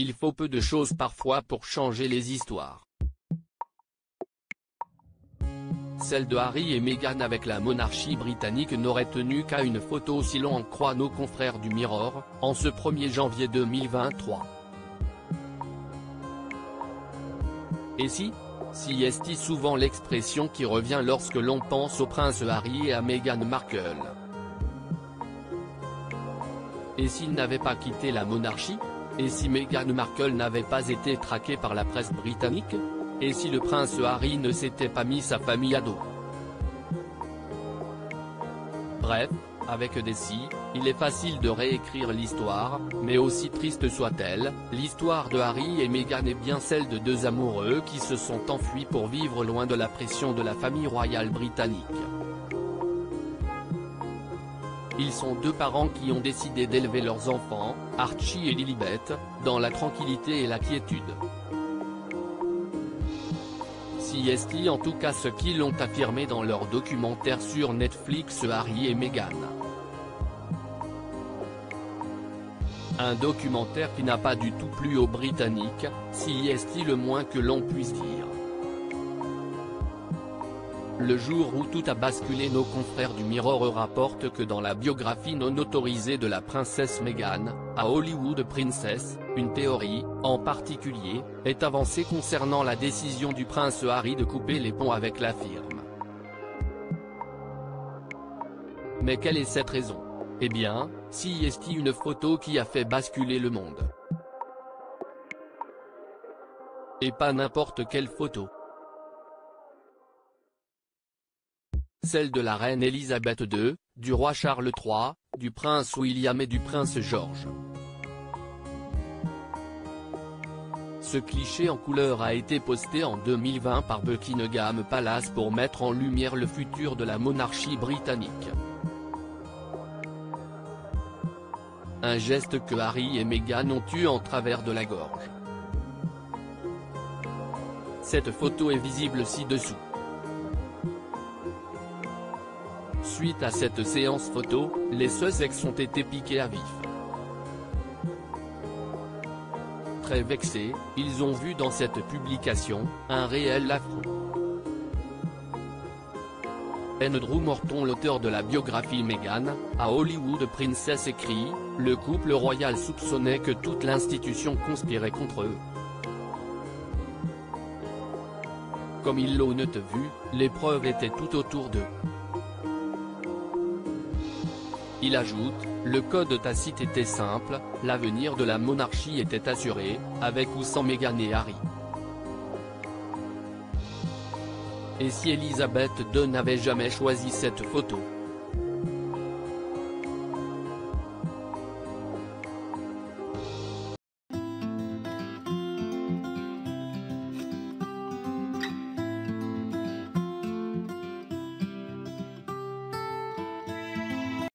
il faut peu de choses parfois pour changer les histoires. Celle de Harry et Meghan avec la monarchie britannique n'aurait tenu qu'à une photo si l'on en croit nos confrères du Mirror, en ce 1er janvier 2023. Et si est souvent l'expression qui revient lorsque l'on pense au prince Harry et à Meghan Markle. Et s'ils n'avaient pas quitté la monarchie? Et si Meghan Markle n'avait pas été traquée par la presse britannique? Et si le prince Harry ne s'était pas mis sa famille à dos? Bref, avec des si, il est facile de réécrire l'histoire, mais aussi triste soit-elle, l'histoire de Harry et Meghan est bien celle de deux amoureux qui se sont enfuis pour vivre loin de la pression de la famille royale britannique. Ils sont deux parents qui ont décidé d'élever leurs enfants, Archie et Lilibet, dans la tranquillité et la quiétude. C'est en tout cas ce qu'ils ont affirmé dans leur documentaire sur Netflix Harry et Meghan. Un documentaire qui n'a pas du tout plu aux Britanniques, c'est le moins que l'on puisse dire. Le jour où tout a basculé, nos confrères du Mirror rapportent que dans la biographie non autorisée de la princesse Meghan, à Hollywood Princess, une théorie, en particulier, est avancée concernant la décision du prince Harry de couper les ponts avec la firme. Mais quelle est cette raison? Eh bien, c'est une photo qui a fait basculer le monde. Et pas n'importe quelle photo. Celle de la reine Elisabeth II, du roi Charles III, du prince William et du prince George. Ce cliché en couleur a été posté en 2020 par Buckingham Palace pour mettre en lumière le futur de la monarchie britannique. Un geste que Harry et Meghan ont eu en travers de la gorge. Cette photo est visible ci-dessous. Suite à cette séance photo, les Sussex ont été piqués à vif. Très vexés, ils ont vu dans cette publication, un réel affront. Andrew Morton, l'auteur de la biographie Meghan, à Hollywood Princess écrit, le couple royal soupçonnait que toute l'institution conspirait contre eux. Comme ils l'ont vu, les preuves étaient tout autour d'eux. Il ajoute, le code tacite était simple, l'avenir de la monarchie était assuré, avec ou sans Meghan et Harry. Et si Elisabeth II n'avait jamais choisi cette photo?